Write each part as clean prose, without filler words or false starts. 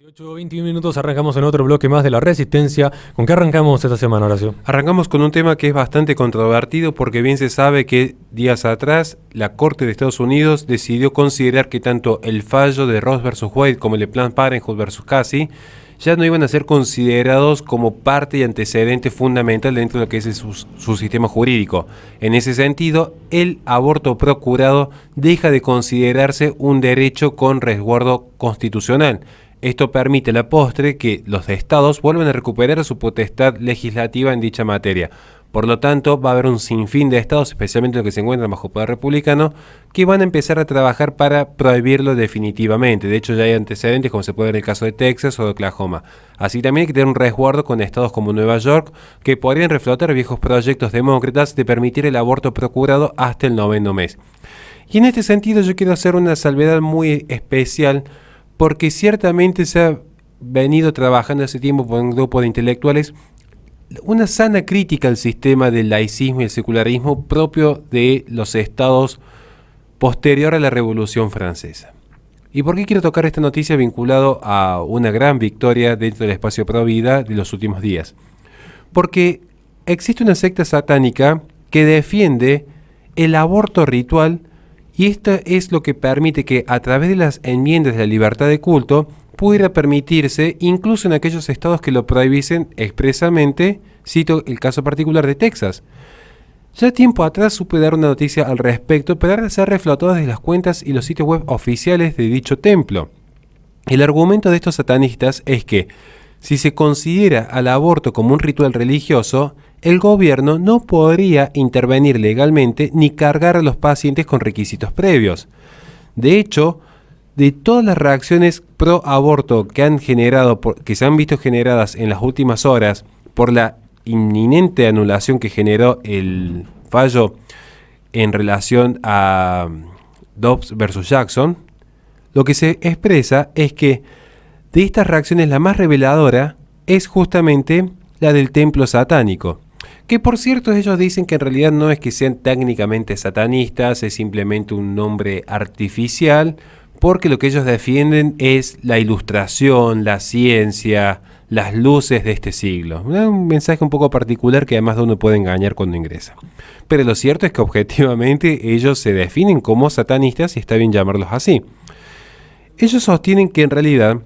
21 minutos, arrancamos en otro bloque más de La Resistencia. ¿Con qué arrancamos esta semana, Horacio? Arrancamos con un tema que es bastante controvertido porque bien se sabe que días atrás la Corte de Estados Unidos decidió considerar que tanto el fallo de Roe vs. Wade como el de Planned Parenthood vs. Casey ya no iban a ser considerados como parte y antecedente fundamental dentro de lo que es su sistema jurídico. En ese sentido, el aborto procurado deja de considerarse un derecho con resguardo constitucional. Esto permite a la postre que los estados vuelvan a recuperar su potestad legislativa en dicha materia. Por lo tanto, va a haber un sinfín de estados, especialmente los que se encuentran bajo poder republicano, que van a empezar a trabajar para prohibirlo definitivamente. De hecho, ya hay antecedentes, como se puede ver en el caso de Texas o de Oklahoma. Así también hay que tener un resguardo con estados como Nueva York, que podrían reflotar viejos proyectos demócratas de permitir el aborto procurado hasta el 9º mes. Y en este sentido yo quiero hacer una salvedad muy especial, porque ciertamente se ha venido trabajando hace tiempo por un grupo de intelectuales una sana crítica al sistema del laicismo y el secularismo propio de los estados posterior a la Revolución Francesa. ¿Y por qué quiero tocar esta noticia vinculado a una gran victoria dentro del espacio pro vida de los últimos días? Porque existe una secta satánica que defiende el aborto ritual, y esto es lo que permite que a través de las enmiendas de la libertad de culto pudiera permitirse, incluso en aquellos estados que lo prohibiesen expresamente. Cito el caso particular de Texas. Ya tiempo atrás supe dar una noticia al respecto, pero ahora se ha reflotado desde las cuentas y los sitios web oficiales de dicho templo. El argumento de estos satanistas es que, si se considera al aborto como un ritual religioso, el gobierno no podría intervenir legalmente ni cargar a los pacientes con requisitos previos. De hecho, de todas las reacciones pro aborto que se han visto generadas en las últimas horas por la inminente anulación que generó el fallo en relación a Dobbs versus Jackson, lo que se expresa es que de estas reacciones la más reveladora es justamente la del templo satánico, que por cierto ellos dicen que en realidad no es que sean técnicamente satanistas, es simplemente un nombre artificial, porque lo que ellos defienden es la ilustración, la ciencia, las luces de este siglo. Un mensaje un poco particular que además de uno puede engañar cuando ingresa. Pero lo cierto es que objetivamente ellos se definen como satanistas y está bien llamarlos así. Ellos sostienen que en realidad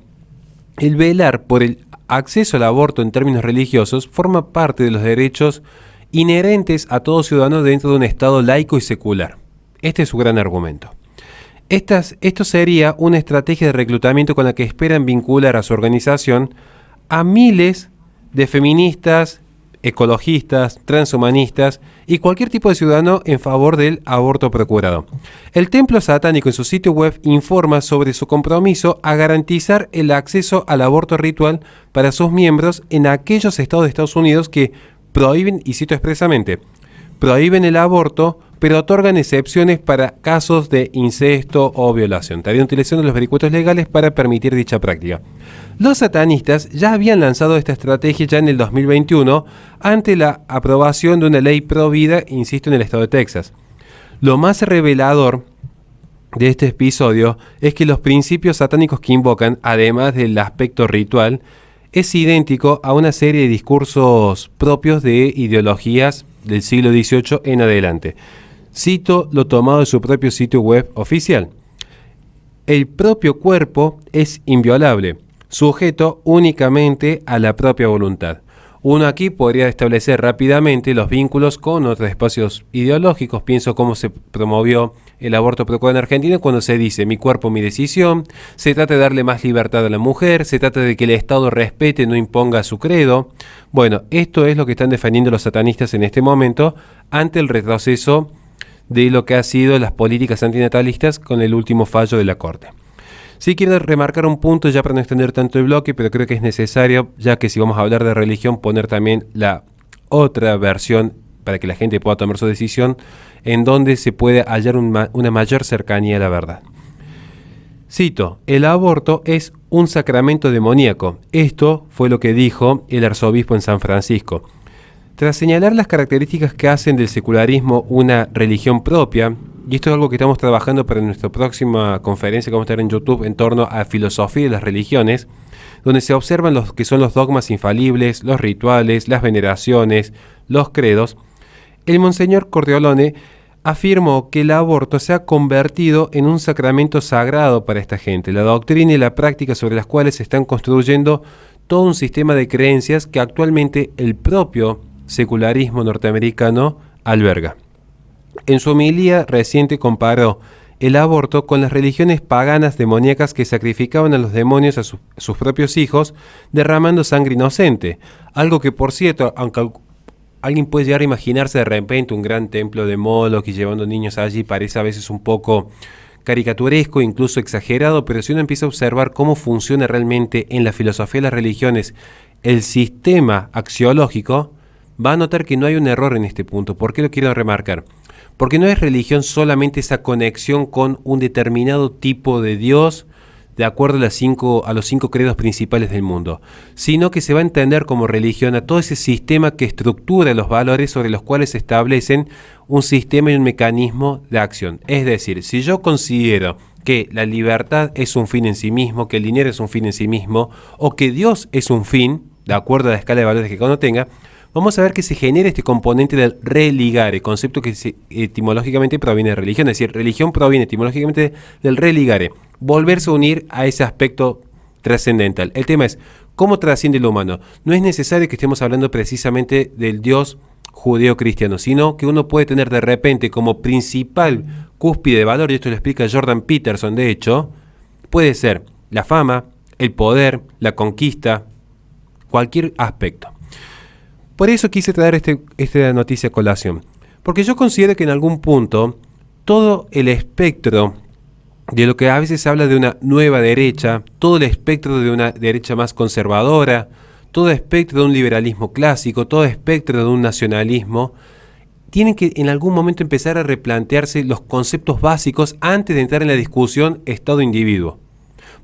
el velar por el acceso al aborto en términos religiosos forma parte de los derechos inherentes a todo ciudadano dentro de un estado laico y secular. Este es su gran argumento. Esto sería una estrategia de reclutamiento con la que esperan vincular a su organización a miles de feministas, ecologistas, transhumanistas y cualquier tipo de ciudadano en favor del aborto procurado. El templo satánico en su sitio web informa sobre su compromiso a garantizar el acceso al aborto ritual para sus miembros en aquellos estados de Estados Unidos que prohíben, y cito expresamente, prohíben el aborto, pero otorgan excepciones para casos de incesto o violación. Estarían utilizando los vericuetos legales para permitir dicha práctica. Los satanistas ya habían lanzado esta estrategia ya en el 2021 ante la aprobación de una ley pro vida, insisto, en el estado de Texas. Lo más revelador de este episodio es que los principios satánicos que invocan, además del aspecto ritual, es idéntico a una serie de discursos propios de ideologías del siglo XVIII en adelante. Cito lo tomado de su propio sitio web oficial. El propio cuerpo es inviolable, sujeto únicamente a la propia voluntad. Uno aquí podría establecer rápidamente los vínculos con otros espacios ideológicos. Pienso cómo se promovió el aborto procurado en Argentina cuando se dice mi cuerpo, mi decisión. Se trata de darle más libertad a la mujer, se trata de que el Estado respete, no imponga su credo. Bueno, esto es lo que están defendiendo los satanistas en este momento ante el retroceso de lo que ha sido las políticas antinatalistas con el último fallo de la Corte. Sí quiero remarcar un punto ya para no extender tanto el bloque, pero creo que es necesario, ya que si vamos a hablar de religión, poner también la otra versión para que la gente pueda tomar su decisión, en donde se puede hallar una mayor cercanía a la verdad. Cito, el aborto es un sacramento demoníaco. Esto fue lo que dijo el arzobispo en San Francisco. Tras señalar las características que hacen del secularismo una religión propia, y esto es algo que estamos trabajando para nuestra próxima conferencia que vamos a tener en YouTube en torno a filosofía de las religiones, donde se observan los que son los dogmas infalibles, los rituales, las veneraciones, los credos, el Monseñor Cordiolone afirmó que el aborto se ha convertido en un sacramento sagrado para esta gente, la doctrina y la práctica sobre las cuales se están construyendo todo un sistema de creencias que actualmente el propio secularismo norteamericano alberga. En su homilía reciente comparó el aborto con las religiones paganas demoníacas que sacrificaban a los demonios a sus propios hijos, derramando sangre inocente, algo que, por cierto, aunque alguien puede llegar a imaginarse de repente un gran templo de Moloch y llevando niños allí, parece a veces un poco caricaturesco, incluso exagerado, pero si uno empieza a observar cómo funciona realmente en la filosofía de las religiones el sistema axiológico, va a notar que no hay un error en este punto. ¿Por qué lo quiero remarcar? Porque no es religión solamente esa conexión con un determinado tipo de Dios, de acuerdo a los 5 credos principales del mundo, sino que se va a entender como religión a todo ese sistema que estructura los valores sobre los cuales se establecen un sistema y un mecanismo de acción. Es decir, si yo considero que la libertad es un fin en sí mismo, que el dinero es un fin en sí mismo, o que Dios es un fin, de acuerdo a la escala de valores que cada uno tenga, vamos a ver que se genera este componente del religare, concepto que etimológicamente proviene de religión, es decir, religión proviene etimológicamente del religare, volverse a unir a ese aspecto trascendental. El tema es, ¿cómo trasciende lo humano? No es necesario que estemos hablando precisamente del Dios judeo-cristiano, sino que uno puede tener de repente como principal cúspide de valor, y esto lo explica Jordan Peterson, de hecho, puede ser la fama, el poder, la conquista, cualquier aspecto. Por eso quise traer esta noticia a colación, porque yo considero que en algún punto todo el espectro de lo que a veces se habla de una nueva derecha, todo el espectro de una derecha más conservadora, todo espectro de un liberalismo clásico, todo espectro de un nacionalismo, tienen que en algún momento empezar a replantearse los conceptos básicos antes de entrar en la discusión Estado-individuo.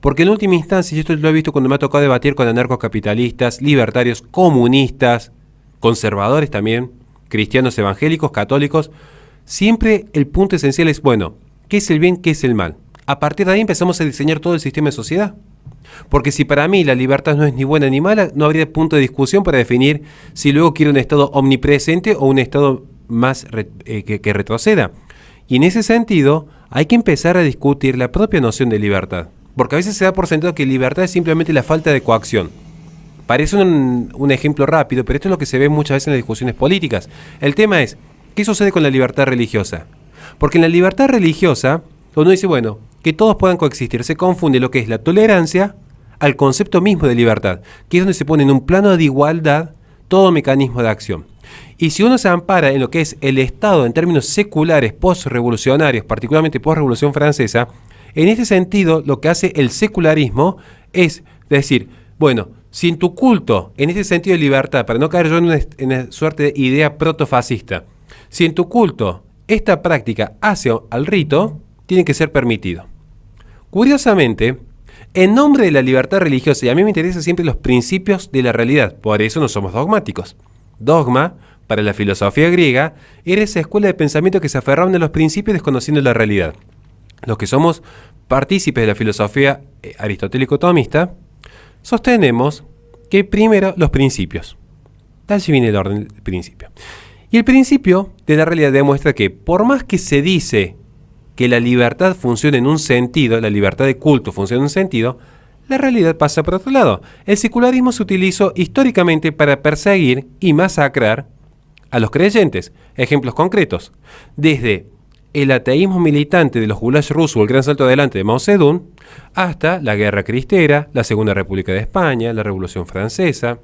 Porque en última instancia, y esto lo he visto cuando me ha tocado debatir con anarcocapitalistas, libertarios, comunistas, conservadores también, cristianos evangélicos, católicos, siempre el punto esencial es, bueno, ¿qué es el bien, qué es el mal? A partir de ahí empezamos a diseñar todo el sistema de sociedad. Porque si para mí la libertad no es ni buena ni mala, no habría punto de discusión para definir si luego quiero un Estado omnipresente o un Estado más que retroceda. Y en ese sentido, hay que empezar a discutir la propia noción de libertad. Porque a veces se da por sentado que libertad es simplemente la falta de coacción. Parece un ejemplo rápido, pero esto es lo que se ve muchas veces en las discusiones políticas. El tema es, ¿qué sucede con la libertad religiosa? Porque en la libertad religiosa, uno dice, bueno, que todos puedan coexistir, se confunde lo que es la tolerancia al concepto mismo de libertad, que es donde se pone en un plano de igualdad todo mecanismo de acción. Y si uno se ampara en lo que es el Estado en términos seculares post-revolucionarios, particularmente post-revolución francesa, en este sentido lo que hace el secularismo es decir, bueno, si en tu culto, en este sentido de libertad, para no caer yo en una suerte de idea protofascista, si en tu culto esta práctica hace al rito, tiene que ser permitido. Curiosamente, en nombre de la libertad religiosa, y a mí me interesan siempre los principios de la realidad, por eso no somos dogmáticos. Dogma, para la filosofía griega, era esa escuela de pensamiento que se aferraban a los principios desconociendo la realidad. Los que somos partícipes de la filosofía aristotélico-tomista, sostenemos que primero los principios. Allí viene el orden del principio. Y el principio de la realidad demuestra que por más que se dice que la libertad funciona en un sentido, la libertad de culto funciona en un sentido, la realidad pasa por otro lado. El secularismo se utilizó históricamente para perseguir y masacrar a los creyentes. Ejemplos concretos. Desde el ateísmo militante de los gulags rusos, el gran salto adelante de Mao Zedong, hasta la Guerra Cristera, la Segunda República de España, la Revolución Francesa.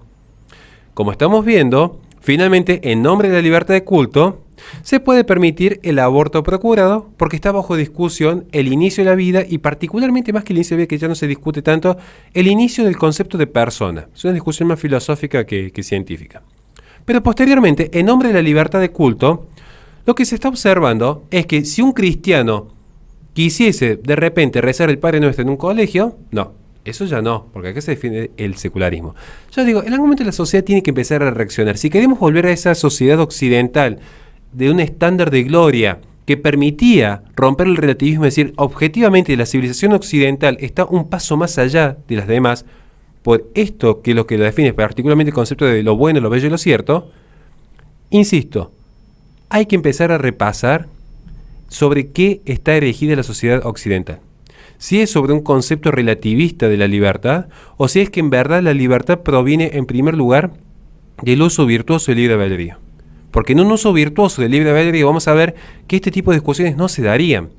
Como estamos viendo, finalmente, en nombre de la libertad de culto, se puede permitir el aborto procurado porque está bajo discusión el inicio de la vida y particularmente más que el inicio de la vida, que ya no se discute tanto, el inicio del concepto de persona. Es una discusión más filosófica que científica. Pero posteriormente, en nombre de la libertad de culto, lo que se está observando es que si un cristiano quisiese de repente rezar el Padre Nuestro en un colegio, no, eso ya no, porque acá se define el secularismo. Yo digo, en algún momento la sociedad tiene que empezar a reaccionar. Si queremos volver a esa sociedad occidental de un estándar de gloria que permitía romper el relativismo, es decir, objetivamente la civilización occidental está un paso más allá de las demás, por esto que es lo que lo define, particularmente el concepto de lo bueno, lo bello y lo cierto, insisto, hay que empezar a repasar sobre qué está erigida la sociedad occidental. Si es sobre un concepto relativista de la libertad, o si es que en verdad la libertad proviene en primer lugar del uso virtuoso del libre albedrío. Porque en un uso virtuoso del libre albedrío vamos a ver que este tipo de discusiones no se darían.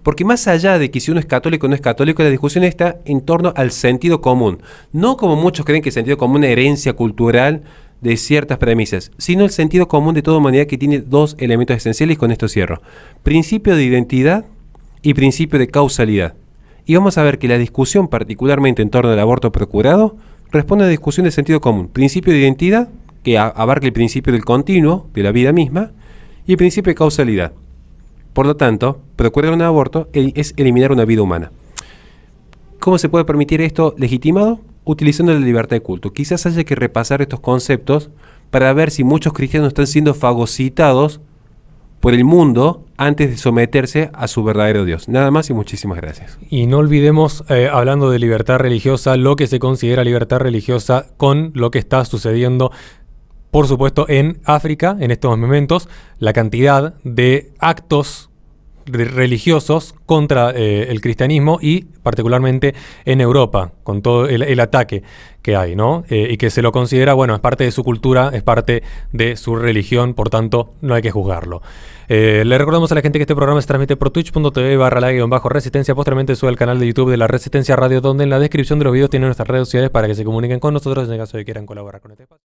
Porque más allá de que si uno es católico o no es católico, la discusión está en torno al sentido común. No como muchos creen que el sentido común es una herencia cultural de ciertas premisas, sino el sentido común de toda humanidad, que tiene dos elementos esenciales, y con esto cierro. Principio de identidad y principio de causalidad. Y vamos a ver que la discusión, particularmente en torno al aborto procurado, responde a la discusión de sentido común. Principio de identidad, que abarca el principio del continuo, de la vida misma, y el principio de causalidad. Por lo tanto, procurar un aborto es eliminar una vida humana. ¿Cómo se puede permitir esto legitimado? Utilizando la libertad de culto. Quizás haya que repasar estos conceptos para ver si muchos cristianos están siendo fagocitados por el mundo antes de someterse a su verdadero Dios. Nada más y muchísimas gracias. Y no olvidemos, hablando de libertad religiosa, lo que se considera libertad religiosa con lo que está sucediendo, por supuesto, en África en estos momentos, la cantidad de actos religiosos contra el cristianismo, y particularmente en Europa, con todo el ataque que hay, ¿no? Y que se lo considera, bueno, es parte de su cultura, es parte de su religión, por tanto, no hay que juzgarlo. Le recordamos a la gente que este programa se transmite por twitch.tv/la-resistencia, posteriormente sube al canal de YouTube de La Resistencia Radio, donde en la descripción de los videos tienen nuestras redes sociales para que se comuniquen con nosotros en el caso de que quieran colaborar con este espacio.